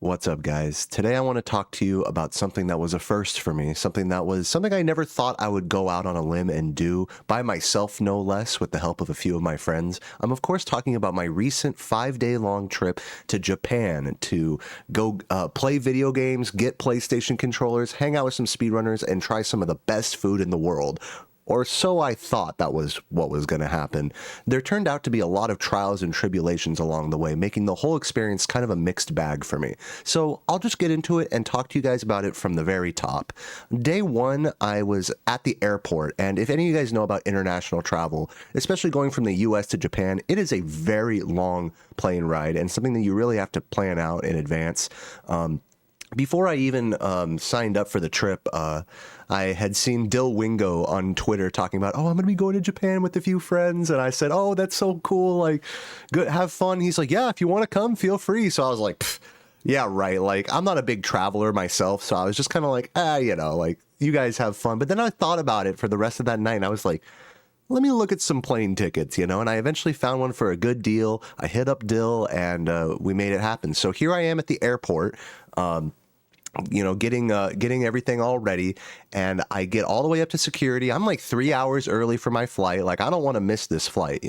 What's up, guys? Today I want to talk to you about something that was a first for me, something I never thought I would go out on a limb and do by myself, no less, with the help of a few of my friends. I'm, of course, talking about my recent 5-day long trip to Japan to go play video games, get PlayStation controllers, hang out with some speedrunners, and try some of the best food in the world. Or so I thought that was what was going to happen. There turned out to be a lot of trials and tribulations along the way, making the whole experience kind of a mixed bag for me. So I'll just get into it and talk to you guys about it from the very top. Day one, I was at the airport, and if any of you guys know about international travel, especially going from the US to Japan, it is a very long plane ride and something that you really have to plan out in advance. Before I even signed up for the trip, I had seen Dill Wingo on Twitter talking about, oh, I'm going to be going to Japan with a few friends. And I said, oh, that's so cool. Like, good, have fun. He's like, yeah, if you want to come, feel free. So I was like, yeah, right. Like, I'm not a big traveler myself. So I was just kind of like, like, you guys have fun. But then I thought about it for the rest of that night. And I was like, let me look at some plane tickets, and I eventually found one for a good deal. I hit up Dill and we made it happen. So here I am at the airport. Getting everything all ready, and I get all the way up to security. I'm like 3 hours early for my flight. Like, I don't want to miss this flight,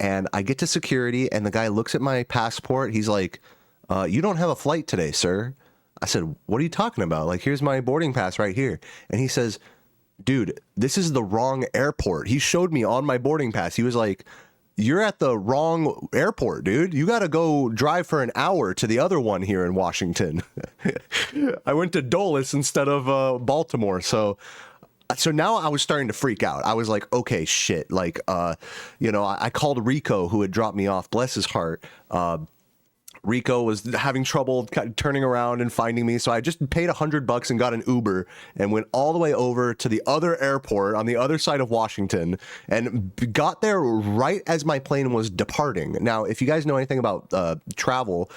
and I get to security, and the guy looks at my passport. He's like, you don't have a flight today, sir. I said, what are you talking about? Like, here's my boarding pass right here. And he says, dude, this is the wrong airport. He showed me on my boarding pass. He was like, you're at the wrong airport, dude. You got to go drive for an hour to the other one here in Washington. I went to Dulles instead of Baltimore. So now I was starting to freak out. I was like, okay, shit. Like, I called Rico, who had dropped me off, bless his heart. Rico was having trouble turning around and finding me, so I just paid $100 and got an Uber and went all the way over to the other airport on the other side of Washington and got there right as my plane was departing. Now, if you guys know anything about travel,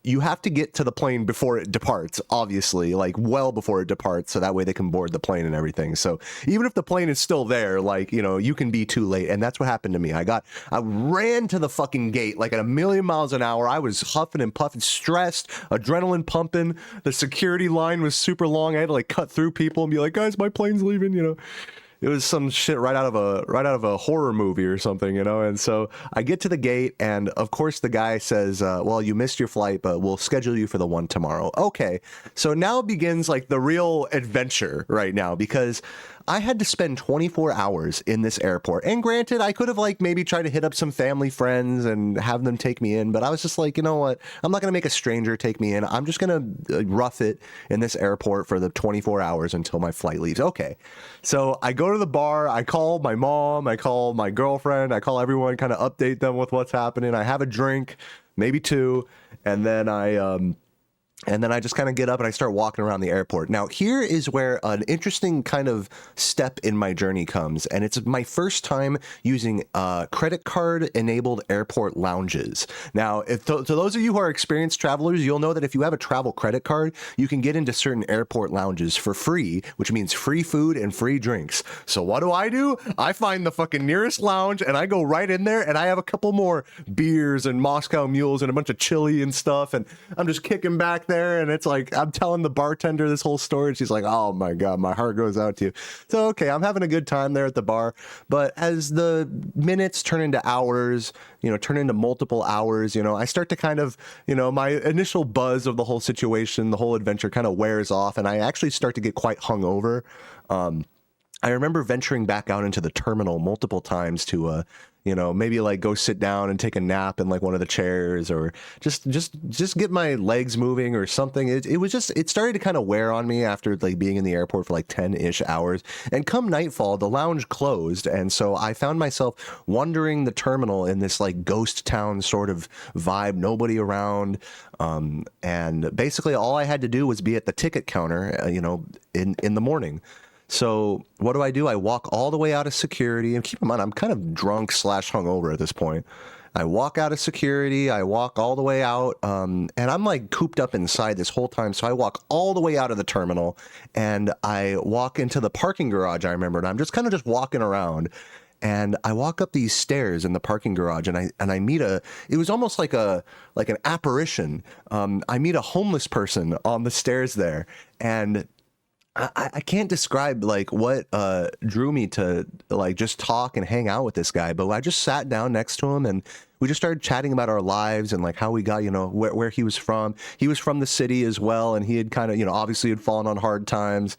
you have to get to the plane before it departs, obviously, like well before it departs, so that way they can board the plane and everything. So even if the plane is still there, like, you can be too late. And that's what happened to me. I ran to the fucking gate like at 1,000,000 miles an hour. I was huffing and puffing, stressed, adrenaline pumping. The security line was super long. I had to like cut through people and be like, guys, my plane's leaving, It was some shit right out of a horror movie or something, And so I get to the gate, and of course the guy says, well, you missed your flight, but we'll schedule you for the one tomorrow. Okay. So now begins like the real adventure right now, because I had to spend 24 hours in this airport. And granted, I could have like maybe tried to hit up some family friends and have them take me in, but I was just like, you know what? I'm not going to make a stranger take me in. I'm just going to rough it in this airport for the 24 hours until my flight leaves. Okay. So I go to the bar, I call my mom, I call my girlfriend, I call everyone, kind of update them with what's happening. I have a drink, maybe two, and then I just kind of get up and I start walking around the airport. Now, here is where an interesting kind of step in my journey comes. And it's my first time using credit card enabled airport lounges. Now, to those of you who are experienced travelers, you'll know that if you have a travel credit card, you can get into certain airport lounges for free, which means free food and free drinks. So what do? I find the fucking nearest lounge and I go right in there, and I have a couple more beers and Moscow mules and a bunch of chili and stuff. And I'm just kicking back there, and it's like I'm telling the bartender this whole story, and she's like, oh my god, my heart goes out to you. So okay, I'm having a good time there at the bar, but as the minutes turn into hours, turn into multiple hours, I start to kind of, my initial buzz of the whole situation, the whole adventure kind of wears off, and I actually start to get quite hungover. I remember venturing back out into the terminal multiple times to maybe like go sit down and take a nap in like one of the chairs, or just get my legs moving or something. It started to kind of wear on me after like being in the airport for like 10-ish hours. And come nightfall, the lounge closed. And so I found myself wandering the terminal in this like ghost town sort of vibe, nobody around. And basically all I had to do was be at the ticket counter, in the morning. So what do? I walk all the way out of security, and keep in mind, I'm kind of drunk / hungover at this point. I walk out of security, I walk all the way out, and I'm like cooped up inside this whole time. So I walk all the way out of the terminal, and I walk into the parking garage, I remember, and I'm just kind of just walking around. and I walk up these stairs in the parking garage, and I meet it was almost like an apparition. I meet a homeless person on the stairs there, and I can't describe like what drew me to like just talk and hang out with this guy, but I just sat down next to him and we just started chatting about our lives and like how we got, where he was from. He was from the city as well, and he had kind of, obviously had fallen on hard times.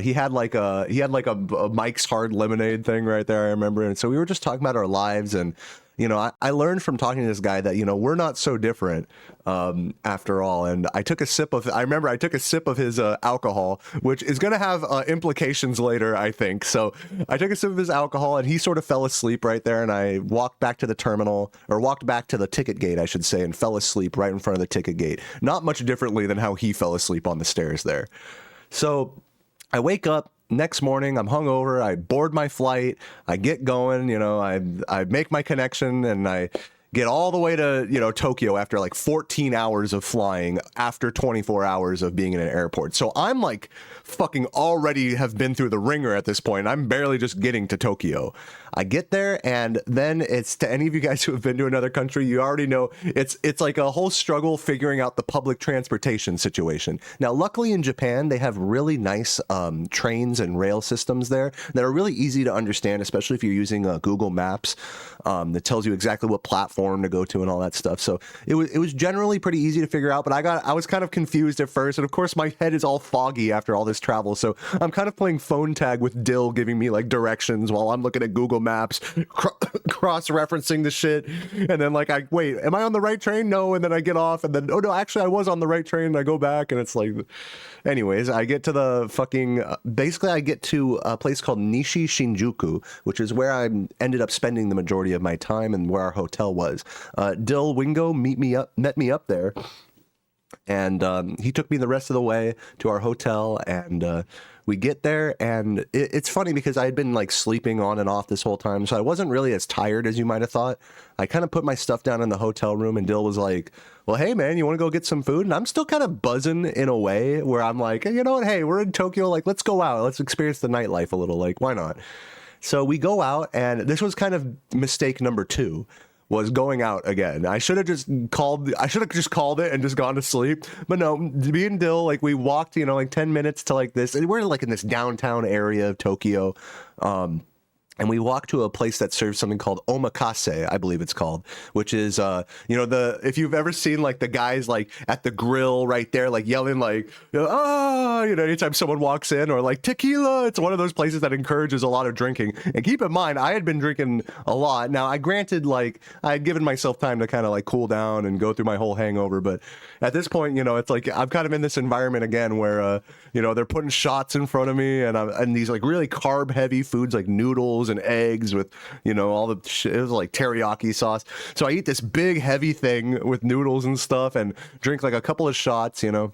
He had like a Mike's Hard Lemonade thing right there, I remember, and so we were just talking about our lives. And I learned from talking to this guy that, we're not so different after all. And I took a sip of his alcohol, which is going to have implications later, I think. So I took a sip of his alcohol and he sort of fell asleep right there. And I walked back to the ticket gate, I should say, and fell asleep right in front of the ticket gate. Not much differently than how he fell asleep on the stairs there. So I wake up. Next morning, I'm hungover. I board my flight. I get going. I make my connection, and I get all the way to Tokyo after like 14 hours of flying after 24 hours of being in an airport. So I'm like fucking already have been through the ringer at this point. I'm barely just getting to Tokyo. I get there, and then it's, to any of you guys who have been to another country, you already know it's like a whole struggle figuring out the public transportation situation. Now, luckily in Japan, they have really nice trains and rail systems there that are really easy to understand, especially if you're using Google Maps that tells you exactly what platform to go to and all that stuff. So it was generally pretty easy to figure out, but I was kind of confused at first, and of course my head is all foggy after all this travel, so I'm kind of playing phone tag with Dill giving me like directions while I'm looking at Google Maps, cross-referencing the shit, and then like wait, am I on the right train? No, and then I get off, and then oh no, actually I was on the right train, and I go back, and it's like, anyways, I get to the fucking basically I get to a place called Nishi Shinjuku, which is where I ended up spending the majority of my time and where our hotel was. Dill Wingo met me up there, and he took me the rest of the way to our hotel, and we get there, and it's funny because I had been like sleeping on and off this whole time, so I wasn't really as tired as you might have thought. I kind of put my stuff down in the hotel room, and Dill was like, well, hey man, you want to go get some food? And I'm still kind of buzzing in a way where I'm like, you know what, hey, we're in Tokyo, like let's go out, let's experience the nightlife a little, like why not? So we go out, and this was kind of mistake number 2. Was going out again. I should have just called it and just gone to sleep. But no, me and Dill, like we walked, like 10 minutes to like this, and we're like in this downtown area of Tokyo. And we walked to a place that serves something called omakase, I believe it's called, which is, if you've ever seen like the guys like at the grill right there, like yelling like, anytime someone walks in, or like tequila. It's one of those places that encourages a lot of drinking. And keep in mind, I had been drinking a lot. Now, I had given myself time to kind of like cool down and go through my whole hangover. But at this point, it's like I'm kind of in this environment again where, they're putting shots in front of me, and these like really carb heavy foods like noodles and eggs with all the shit. It was like teriyaki sauce, so I eat this big heavy thing with noodles and stuff and drink like a couple of shots, and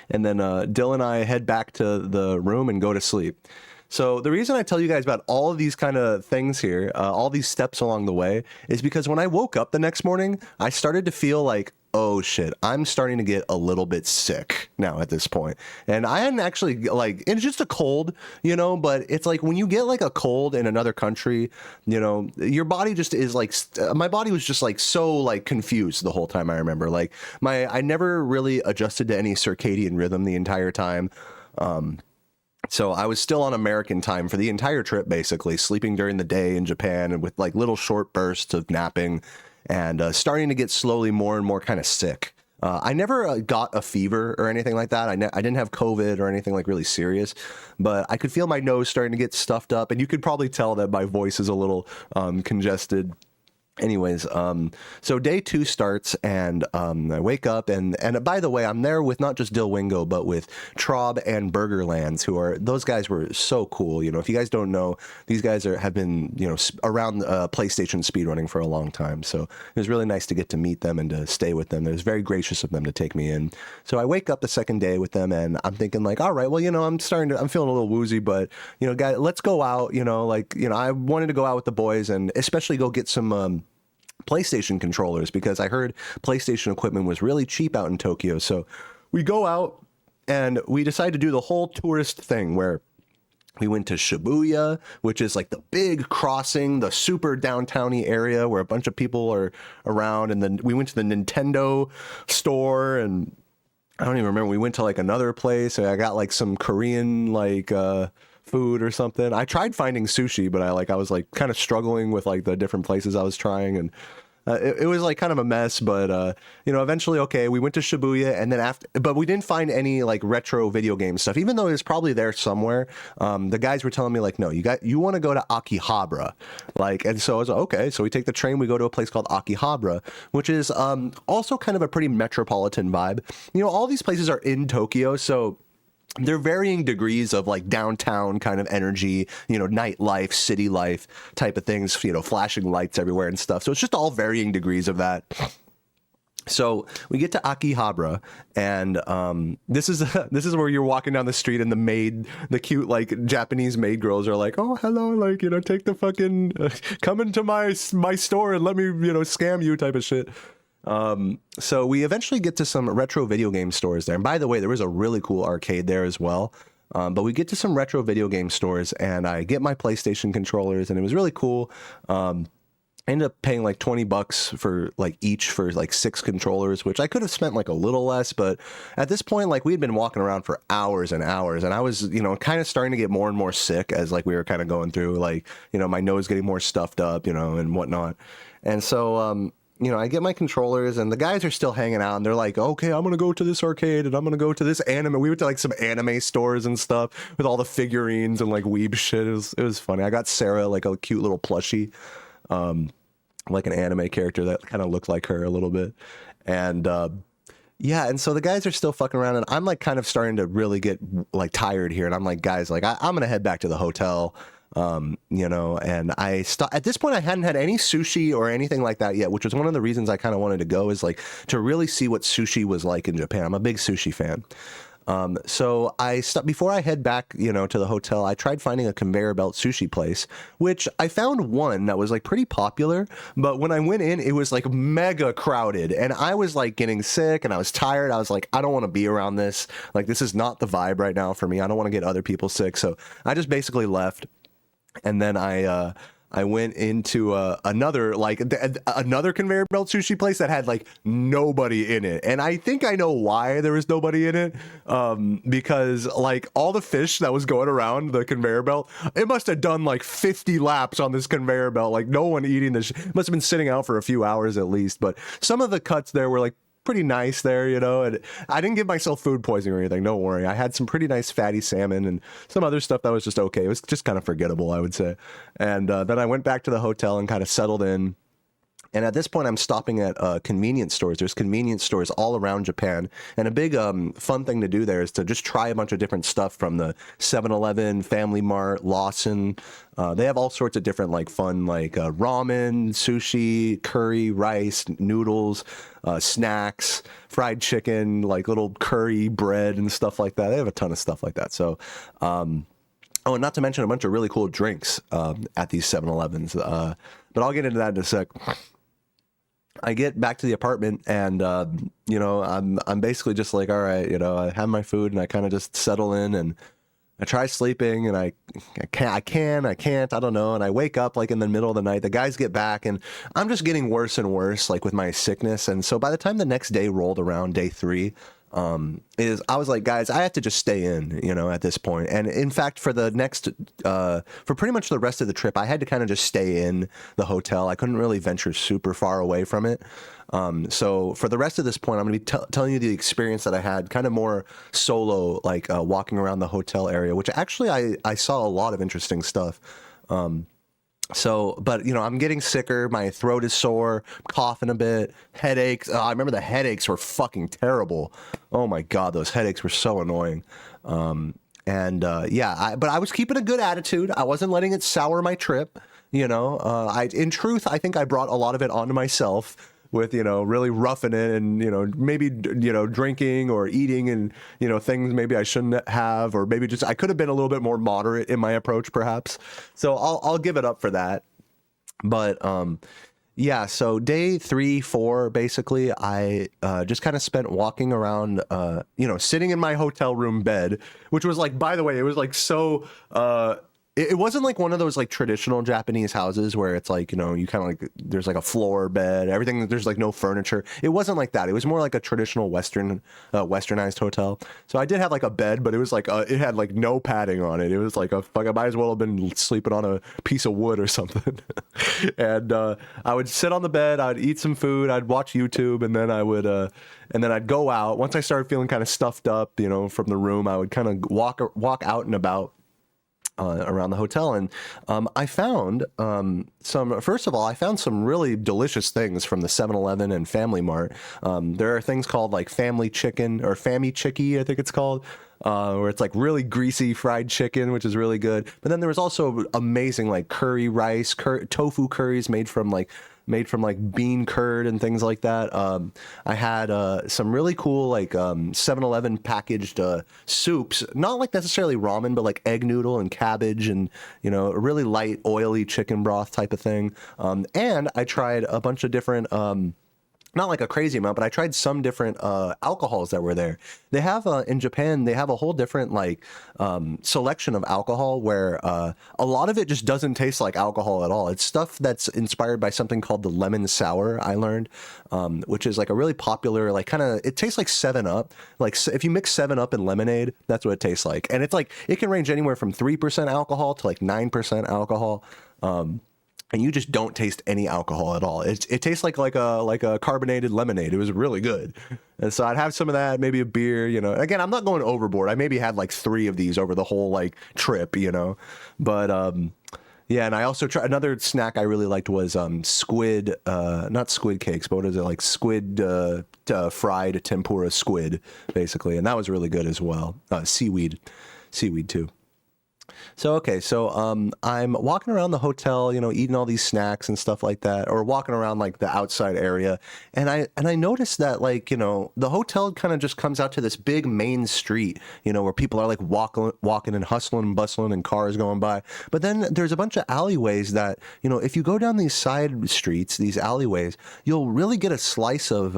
then Dylan and I head back to the room and go to sleep. So the reason I tell you guys about all of these kind of things here, all these steps along the way, is because when I woke up the next morning, I started to feel like, oh shit, I'm starting to get a little bit sick now at this point. And I hadn't actually, like, it's just a cold, but it's like when you get like a cold in another country, your body just is like, my body was just like so like confused the whole time. I remember like I never really adjusted to any circadian rhythm the entire time. So I was still on American time for the entire trip, basically sleeping during the day in Japan and with like little short bursts of napping, and starting to get slowly more and more kind of sick. I never got a fever or anything like that. I didn't have COVID or anything like really serious, but I could feel my nose starting to get stuffed up, and you could probably tell that my voice is a little congested. Anyways, so day 2 starts, and I wake up, and by the way, I'm there with not just Dill Wingo, but with Traub and Burgerlands, those guys were so cool. If you guys don't know, these guys have been, around PlayStation speedrunning for a long time. So it was really nice to get to meet them and to stay with them. It was very gracious of them to take me in. So I wake up the second day with them, and I'm thinking like, all right, well, I'm feeling a little woozy, but, guys, let's go out, I wanted to go out with the boys and especially go get some, PlayStation controllers, because I heard PlayStation equipment was really cheap out in Tokyo. So we go out and we decide to do the whole tourist thing where We went to Shibuya, which is like the big crossing, the super downtowny area where a bunch of people are around. And then we went to the Nintendo store, and I don't even remember. We went to like another place, and I got like some Korean like food or something. I tried finding sushi, but I was like kind of struggling with like the different places I was trying, and it was like kind of a mess. But eventually, okay, we went to Shibuya, and then but we didn't find any like retro video game stuff, even though it's probably there somewhere. The guys were telling me like, no, you want to go to Akihabara, like, and so I was like, okay. So we take the train, we go to a place called Akihabara, which is also kind of a pretty metropolitan vibe. All these places are in Tokyo, so they're varying degrees of like downtown kind of energy, nightlife, city life type of things, flashing lights everywhere and stuff. So it's just all varying degrees of that. So we get to Akihabara, and this is where you're walking down the street, and the cute like Japanese maid girls are like, oh hello, like take the fucking come into my store and let me scam you type of shit. So we eventually get to some retro video game stores there. And by the way, there was a really cool arcade there as well. But we get to some retro video game stores, and I get my PlayStation controllers, and it was really cool. I ended up paying like $20 for like each for like 6 controllers, which I could have spent like a little less. But at this point, like we had been walking around for hours and hours, and I was, kind of starting to get more and more sick as like we were kind of going through, like, my nose getting more stuffed up, and whatnot. And so, I get my controllers, and the guys are still hanging out, and they're like, okay, I'm going to go to this arcade, and I'm going to go to this anime. We went to like some anime stores and stuff with all the figurines and like weeb shit. It was funny. I got Sarah like a cute little plushie, like an anime character that kind of looked like her a little bit. And, yeah, and so the guys are still fucking around, and I'm like kind of starting to really get like tired here. And I'm like, guys, like I'm going to head back to the hotel. And at this point I hadn't had any sushi or anything like that yet, which was one of the reasons I kind of wanted to go, is like to really see what sushi was like in Japan. I'm a big sushi fan. So I stopped before I head back, to the hotel. I tried finding a conveyor belt sushi place, which I found one that was like pretty popular, but when I went in, it was like mega crowded, and I was like getting sick, and I was tired. I was like, I don't want to be around this. Like, this is not the vibe right now for me. I don't want to get other people sick. So I just basically left. And then I went into another conveyor belt sushi place that had like nobody in it, and I think I know why there was nobody in it, because like all the fish that was going around the conveyor belt, it must have done like 50 laps on this conveyor belt. Like no one eating this. Must have been sitting out for a few hours at least. But some of the cuts there were like pretty nice there, and I didn't give myself food poisoning or anything, don't worry. I had some pretty nice fatty salmon and some other stuff that was just okay. It was just kind of forgettable, I would say. And then I went back to the hotel and kind of settled in. And at this point, I'm stopping at convenience stores. There's convenience stores all around Japan. And a big fun thing to do there is to just try a bunch of different stuff from the 7-Eleven, Family Mart, Lawson. They have all sorts of different like fun like ramen, sushi, curry, rice, noodles, snacks, fried chicken, like little curry bread and stuff like that. They have a ton of stuff like that. So, oh, and not to mention a bunch of really cool drinks at these 7-Elevens. But I'll get into that in a sec. I get back to the apartment, and I'm basically just like, all right, I have my food, and I kind of just settle in, and I try sleeping, and I can't, I don't know, and I wake up like in the middle of the night. The guys get back, and I'm just getting worse and worse, like with my sickness. And so by the time the next day rolled around, day 3, I was like, guys, I have to just stay in, at this point. And in fact, for the next, for pretty much the rest of the trip, I had to kind of just stay in the hotel. I couldn't really venture super far away from it. So for the rest of this point, I'm going to be telling you the experience that I had, kind of more solo, like walking around the hotel area, which actually I saw a lot of interesting stuff. But I'm getting sicker. My throat is sore, coughing a bit, headaches. I remember the headaches were fucking terrible. Oh my God, those headaches were so annoying. But I was keeping a good attitude. I wasn't letting it sour my trip. In truth, I think I brought a lot of it onto myself with, really roughing it and, maybe, drinking or eating and, things maybe I shouldn't have, or maybe just, I could have been a little bit more moderate in my approach perhaps. So I'll give it up for that. But, Yeah, so day 3, 4, basically, I just kind of spent walking around, sitting in my hotel room bed, which was like, by the way, it was like so. It wasn't like one of those like traditional Japanese houses where it's like, you kind of like there's like a floor bed, everything. There's like no furniture. It wasn't like that. It was more like a traditional westernized hotel. So I did have like a bed, but it was like it had like no padding on it. It was like I might as well have been sleeping on a piece of wood or something. And I would sit on the bed, I'd eat some food, I'd watch YouTube, and then I'd go out. Once I started feeling kind of stuffed up, from the room, I would kind of walk out and about around the hotel, and I found first of all, I found some really delicious things from the 7-Eleven and Family Mart. There are things called like family chicken or fammy chicky, I think it's called, where it's like really greasy fried chicken, which is really good. But then there was also amazing like curry rice, tofu curries made from like bean curd and things like that. I had some really cool like 7-Eleven packaged soups, not like necessarily ramen, but like egg noodle and cabbage and, a really light, oily chicken broth type of thing. And I tried a bunch of different not like a crazy amount, but I tried some different alcohols that were there. They have in Japan, they have a whole different like selection of alcohol where a lot of it just doesn't taste like alcohol at all. It's stuff that's inspired by something called the lemon sour, I learned, which is like a really popular, like it tastes like 7-Up. Like if you mix 7-Up and lemonade, that's what it tastes like. And it's like, it can range anywhere from 3% alcohol to like 9% alcohol. And you just don't taste any alcohol at all. It tastes like a carbonated lemonade. It was really good. And so I'd have some of that, maybe a beer, Again, I'm not going overboard. I maybe had like 3 of these over the whole like trip, But yeah, and I also tried another snack I really liked was squid, not squid cakes, but what is it, like squid fried tempura squid, basically, and that was really good as well. Seaweed too. So, okay, so I'm walking around the hotel, eating all these snacks and stuff like that, or walking around like the outside area, and I noticed that like, the hotel kind of just comes out to this big main street, where people are like walking and hustling and bustling and cars going by. But then there's a bunch of alleyways that, if you go down these side streets, these alleyways, you'll really get a slice of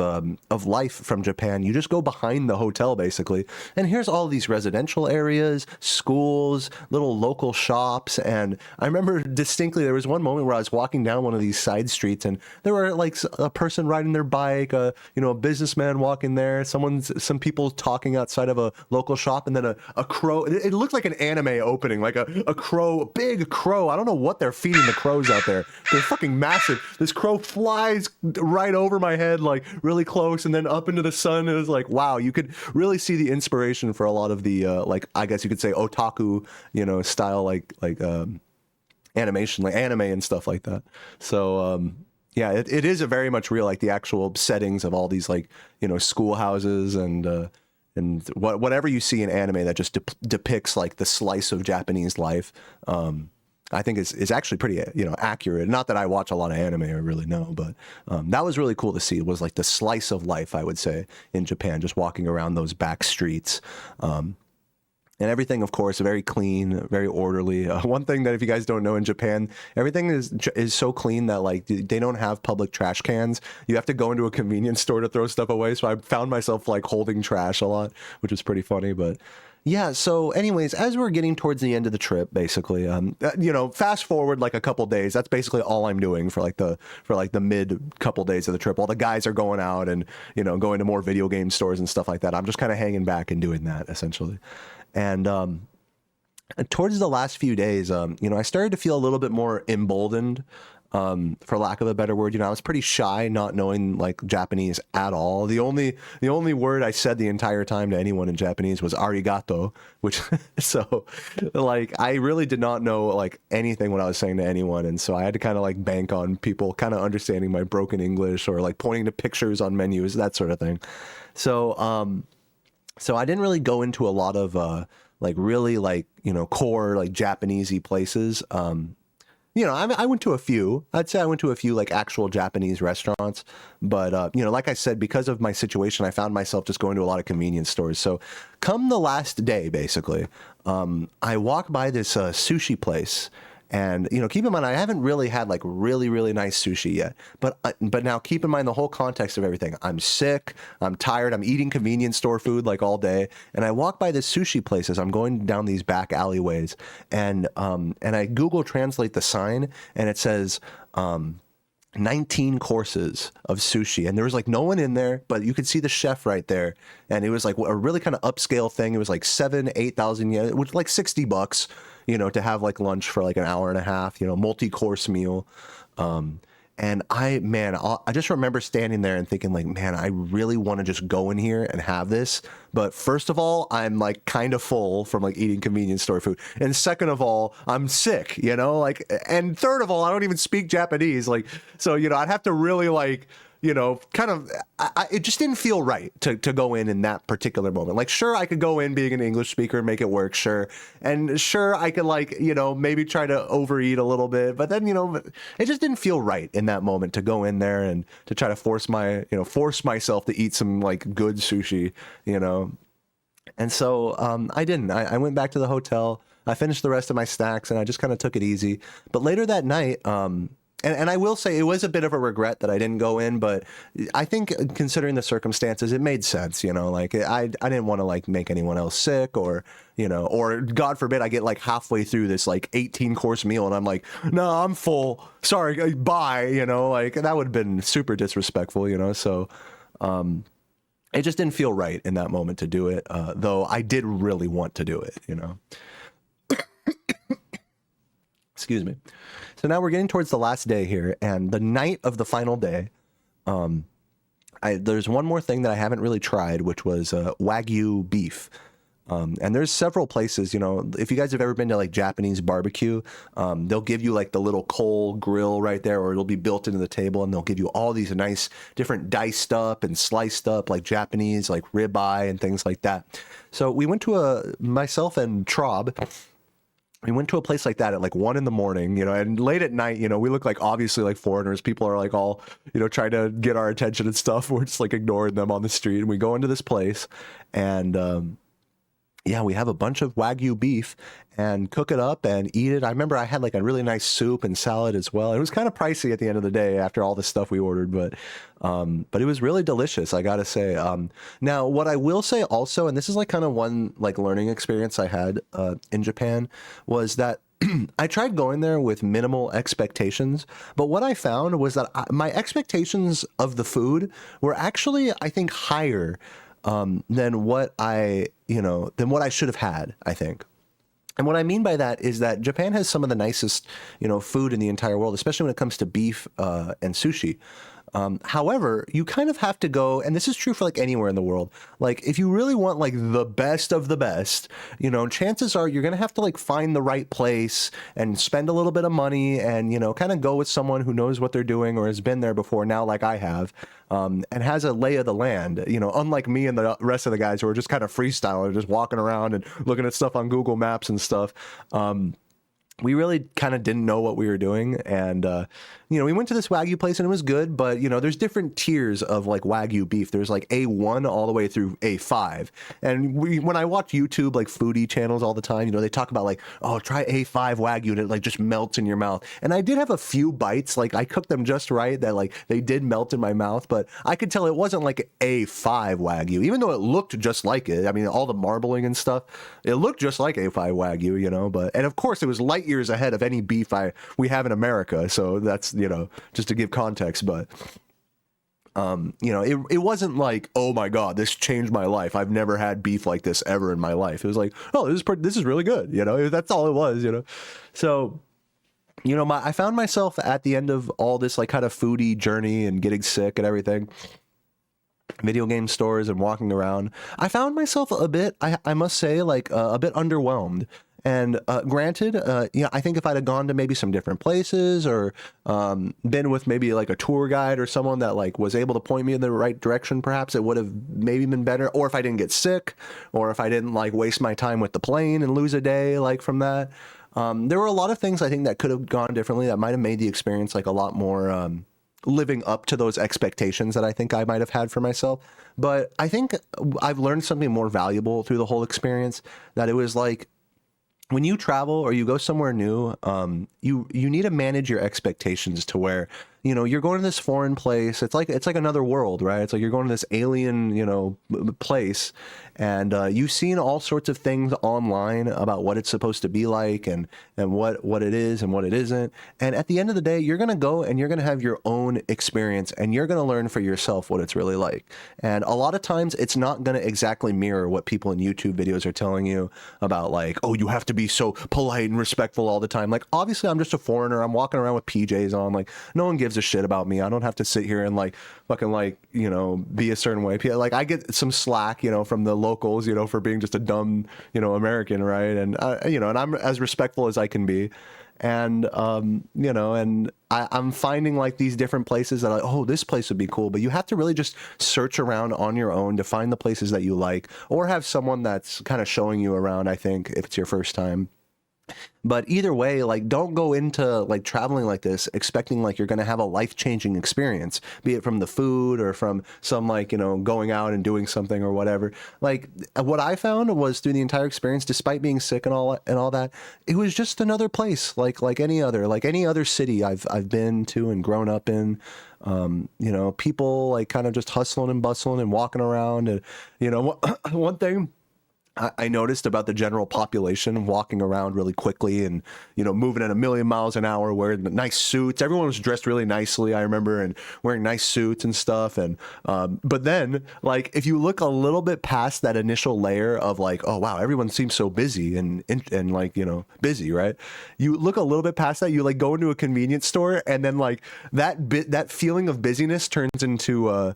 life from Japan. You just go behind the hotel basically, and here's all these residential areas, schools, little local shops. And I remember distinctly there was one moment where I was walking down one of these side streets and there were like a person riding their bike, a businessman walking there, some people talking outside of a local shop, and then a crow. It looked like an anime opening, like a crow, a big crow. I don't know what they're feeding the crows out there. They're fucking massive. This crow flies right over my head, like really close, and then up into the sun. It was like, wow, you could really see the inspiration for a lot of the like, I guess you could say otaku, style like animation, like anime and stuff like that. So yeah, it is a very much real, like the actual settings of all these like schoolhouses and whatever you see in anime that just depicts like the slice of Japanese life. I think is actually pretty accurate. Not that I watch a lot of anime or really know, but that was really cool to see. It was like the slice of life, I would say, in Japan, just walking around those back streets. And everything, of course, very clean, very orderly. One thing that if you guys don't know, in Japan, everything is so clean that like they don't have public trash cans. You have to go into a convenience store to throw stuff away. So I found myself like holding trash a lot, which was pretty funny. But yeah, so anyways, as we're getting towards the end of the trip, basically, fast forward like a couple days, that's basically all I'm doing for the mid couple days of the trip. While the guys are going out and, going to more video game stores and stuff like that, I'm just kind of hanging back and doing that essentially. And towards the last few days, I started to feel a little bit more emboldened, for lack of a better word. I was pretty shy, not knowing like Japanese at all. The only word I said the entire time to anyone in Japanese was arigato, which so like I really did not know like anything what I was saying to anyone, and so I had to kind of like bank on people kind of understanding my broken English or like pointing to pictures on menus, that sort of thing. So I didn't really go into a lot of like really like core like Japanesey places. I went to a few. I'd say I went to a few like actual Japanese restaurants, but like I said, because of my situation, I found myself just going to a lot of convenience stores. So come the last day, basically, I walk by this sushi place. And keep in mind, I haven't really had like really really nice sushi yet. But now keep in mind the whole context of everything. I'm sick. I'm tired. I'm eating convenience store food like all day, and I walk by this sushi place as I'm going down these back alleyways, and I Google Translate the sign, and it says 19 courses of sushi, and there was like no one in there, but you could see the chef right there, and it was like a really kind of upscale thing. It was like 8,000 yen, which was like $60, to have like lunch for like an hour and a half, multi-course meal. And I just remember standing there and thinking like, man, I really want to just go in here and have this. But first of all, I'm like kind of full from like eating convenience store food. And second of all, I'm sick, and third of all, I don't even speak Japanese. Like, so, I'd have to really like, kind of, it just didn't feel right to go in that particular moment. Like, sure, I could go in being an English speaker and make it work, sure. And sure, I could like, maybe try to overeat a little bit, but then, it just didn't feel right in that moment to go in there and to try to force myself to eat some like good sushi, And so I didn't. I went back to the hotel. I finished the rest of my snacks and I just kind of took it easy. But later that night, and I will say it was a bit of a regret that I didn't go in, but I think considering the circumstances, it made sense, like I didn't want to like make anyone else sick or God forbid I get like halfway through this like 18-course meal and I'm like, no, I'm full. Sorry, bye. Like that would have been super disrespectful, so it just didn't feel right in that moment to do it, though I did really want to do it, Excuse me. So now we're getting towards the last day here, and the night of the final day, there's one more thing that I haven't really tried, which was Wagyu beef. And there's several places, if you guys have ever been to like Japanese barbecue, they'll give you like the little coal grill right there, or it'll be built into the table, and they'll give you all these nice different diced up and sliced up like Japanese like ribeye and things like that. So we went to myself and Traub. We went to a place like that at like 1 a.m, and late at night, we look like obviously like foreigners. People are like all, trying to get our attention and stuff. We're just like ignoring them on the street. And we go into this place and, we have a bunch of Wagyu beef and cook it up and eat it. I remember I had like a really nice soup and salad as well. It was kind of pricey at the end of the day after all the stuff we ordered, but it was really delicious, I gotta say. Now, what I will say also, and this is like kind of one like learning experience I had in Japan, was that I tried going there with minimal expectations, but what I found was that my expectations of the food were actually, I think, higher than what I should have had, I think. And what I mean by that is that Japan has some of the nicest, food in the entire world, especially when it comes to beef and sushi. However, you kind of have to go, and this is true for like anywhere in the world. Like if you really want like the best of the best, chances are you're going to have to like find the right place and spend a little bit of money and, kind of go with someone who knows what they're doing or has been there before now, like I have, and has a lay of the land, unlike me and the rest of the guys who are just kind of freestyling, just walking around and looking at stuff on Google Maps and stuff. We really kind of didn't know what we were doing. And, we went to this Wagyu place and it was good, but, there's different tiers of like Wagyu beef. There's like A1 all the way through A5. And when I watch YouTube, like foodie channels all the time, they talk about like, oh, try A5 Wagyu and it like just melts in your mouth. And I did have a few bites, like I cooked them just right that like they did melt in my mouth, but I could tell it wasn't like A5 Wagyu, even though it looked just like it. I mean, all the marbling and stuff, it looked just like A5 Wagyu, but, and of course it was light years ahead of any beef we have in America. So that's, just to give context, but it wasn't like, oh my God, this changed my life. I've never had beef like this ever in my life. It was like, oh, this is really good. That's all it was, So, I found myself at the end of all this like kind of foodie journey and getting sick and everything, video game stores and walking around, I found myself a bit, I must say, like a bit underwhelmed. And granted, I think if I'd have gone to maybe some different places or been with maybe like a tour guide or someone that like was able to point me in the right direction, perhaps it would have maybe been better. Or if I didn't get sick, or if I didn't like waste my time with the plane and lose a day like from that. There were a lot of things I think that could have gone differently that might have made the experience like a lot more living up to those expectations that I think I might have had for myself. But I think I've learned something more valuable through the whole experience, that it was like, when you travel or you go somewhere new, you need to manage your expectations to where, you know, you're going to this foreign place. It's like another world, right? It's like you're going to this alien, you know, place, and you've seen all sorts of things online about what it's supposed to be like, and what it is and what it isn't. And at the end of the day, you're gonna go and you're gonna have your own experience, and you're gonna learn for yourself what it's really like. And a lot of times, it's not gonna exactly mirror what people in YouTube videos are telling you about, like, oh, you have to be so polite and respectful all the time. Like, obviously, I'm just a foreigner. I'm walking around with PJs on. Like, no one gives a shit about me. I don't have to sit here and like fucking like, you know, be a certain way. Like, I get some slack, you know, from the locals, you know, for being just a dumb, you know, American, right? And you know, and I'm as respectful as I can be. And you know, and I'm finding like these different places that, like, oh, this place would be cool, but you have to really just search around on your own to find the places that you like, or have someone that's kind of showing you around, I think, if it's your first time. But either way, like, don't go into like traveling like this expecting like you're going to have a life-changing experience, be it from the food or from some, like, you know, going out and doing something or whatever. Like, what I found was through the entire experience, despite being sick and all that, it was just another place, like any other city I've been to and grown up in. You know, people like kind of just hustling and bustling and walking around, and you know, one thing I noticed about the general population walking around really quickly and, you know, moving at a million miles an hour, wearing nice suits. Everyone was dressed really nicely, I remember, and wearing nice suits and stuff. And but then, like, if you look a little bit past that initial layer of like, oh wow, everyone seems so busy and like, you know, busy, right? You look a little bit past that. You like go into a convenience store, and then like that feeling of busyness turns into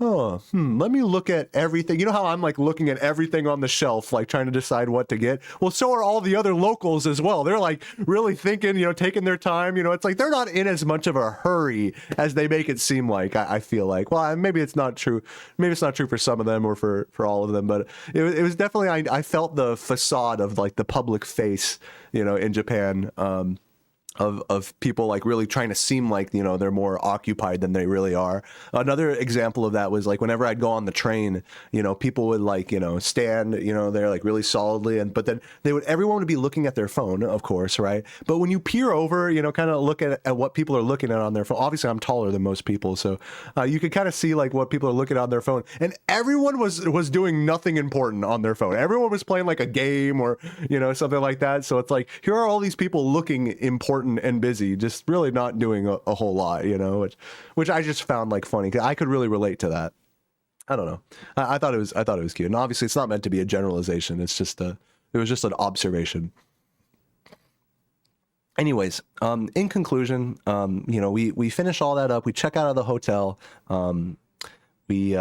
oh, let me look at everything. You know how I'm like looking at everything on the shelf, like trying to decide what to get? Well, so are all the other locals as well. They're like really thinking, you know, taking their time. You know, it's like they're not in as much of a hurry as they make it seem like, I feel like. Well, maybe it's not true. Maybe it's not true for some of them or for all of them, but it was definitely, I felt the facade of like the public face, you know, in Japan. Of people like really trying to seem like, you know, they're more occupied than they really are. Another example of that was like whenever I'd go on the train, you know, people would like, you know, stand, you know, there like really solidly, and but then everyone would be looking at their phone, of course, right? But when you peer over, you know, kind of look at what people are looking at on their phone. Obviously, I'm taller than most people, so you could kind of see like what people are looking at on their phone, and everyone was doing nothing important on their phone. Everyone was playing like a game or, you know, something like that. So it's like, here are all these people looking important and busy, just really not doing a whole lot, you know, which I just found like funny, because I could really relate to that. I don't know. I thought it was cute, and obviously it's not meant to be a generalization. It's just it was just an observation. Anyways, in conclusion, you know, we finish all that up. We check out of the hotel. We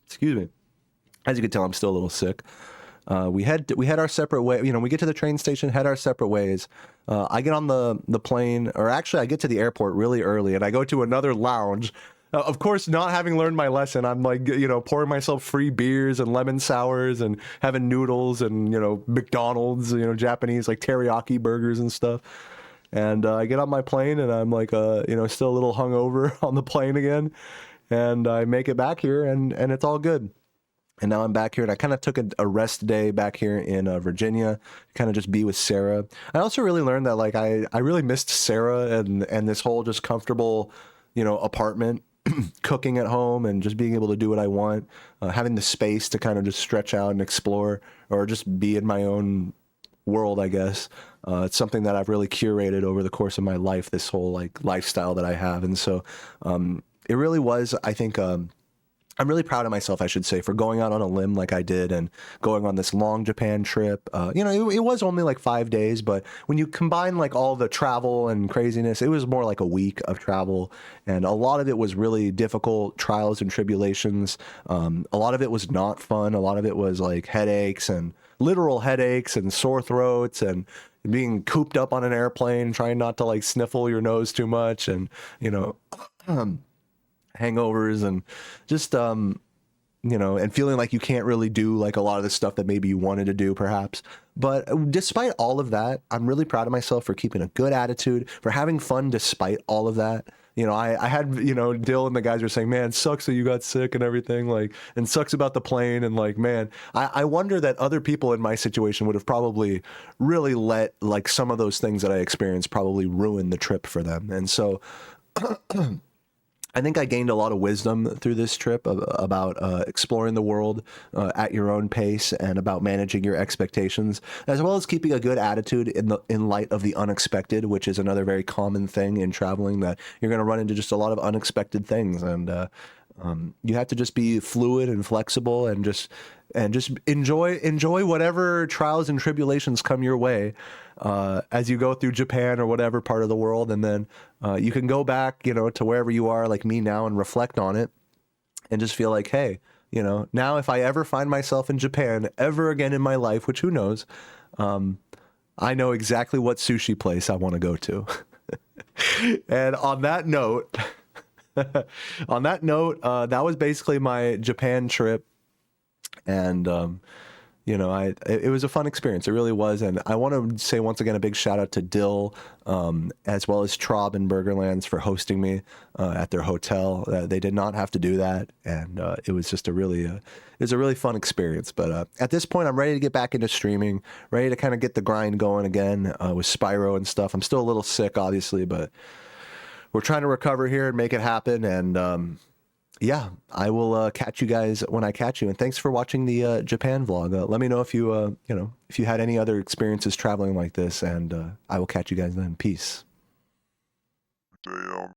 excuse me. As you can tell, I'm still a little sick. We head our separate way. You know, we get to the train station, head our separate ways. I get on the plane, or actually I get to the airport really early, and I go to another lounge. Of course, not having learned my lesson, I'm like, you know, pouring myself free beers and lemon sours and having noodles and, you know, McDonald's, you know, Japanese like teriyaki burgers and stuff. And I get on my plane, and I'm like, you know, still a little hungover on the plane again. And I make it back here, and it's all good. And now I'm back here, and I kind of took a rest day back here in Virginia, kind of just be with Sarah. I also really learned that like I really missed Sarah and this whole just comfortable, you know, apartment, cooking at home and just being able to do what I want, having the space to kind of just stretch out and explore, or just be in my own world, I guess. It's something that I've really curated over the course of my life, this whole like lifestyle that I have. And so it really was, I think, I'm really proud of myself, I should say, for going out on a limb like I did and going on this long Japan trip. You know, it was only like 5 days, but when you combine like all the travel and craziness, it was more like a week of travel. And a lot of it was really difficult trials and tribulations. A lot of it was not fun. A lot of it was like headaches, and literal headaches and sore throats, and being cooped up on an airplane, trying not to like sniffle your nose too much, and, you know, hangovers, and just you know, and feeling like you can't really do like a lot of the stuff that maybe you wanted to do perhaps. But despite all of that, I'm really proud of myself for keeping a good attitude, for having fun despite all of that. you know, I had, you know, Dill and the guys were saying, man, sucks that you got sick and everything, like, and sucks about the plane. And like, man, I wonder that other people in my situation would have probably really let like some of those things that I experienced probably ruin the trip for them. And so I think I gained a lot of wisdom through this trip about exploring the world at your own pace and about managing your expectations, as well as keeping a good attitude in light of the unexpected, which is another very common thing in traveling, that you're going to run into just a lot of unexpected things. And you have to just be fluid and flexible and just enjoy whatever trials and tribulations come your way as you go through Japan or whatever part of the world. And then you can go back, you know, to wherever you are, like me now, and reflect on it and just feel like, hey, you know, now if I ever find myself in Japan ever again in my life, which who knows, I know exactly what sushi place I want to go to. And on that note, that was basically my Japan trip. And, you know, it was a fun experience. It really was. And I want to say once again, a big shout out to Dill, as well as Traub and Burgerlands for hosting me at their hotel. They did not have to do that. And it was just it was a really fun experience. But at this point, I'm ready to get back into streaming, ready to kind of get the grind going again with Spyro and stuff. I'm still a little sick, obviously, but we're trying to recover here and make it happen. And yeah, I will catch you guys when I catch you. And thanks for watching the Japan vlog. Let me know if you, you know, if you had any other experiences traveling like this, and I will catch you guys then. Peace. Dayoman.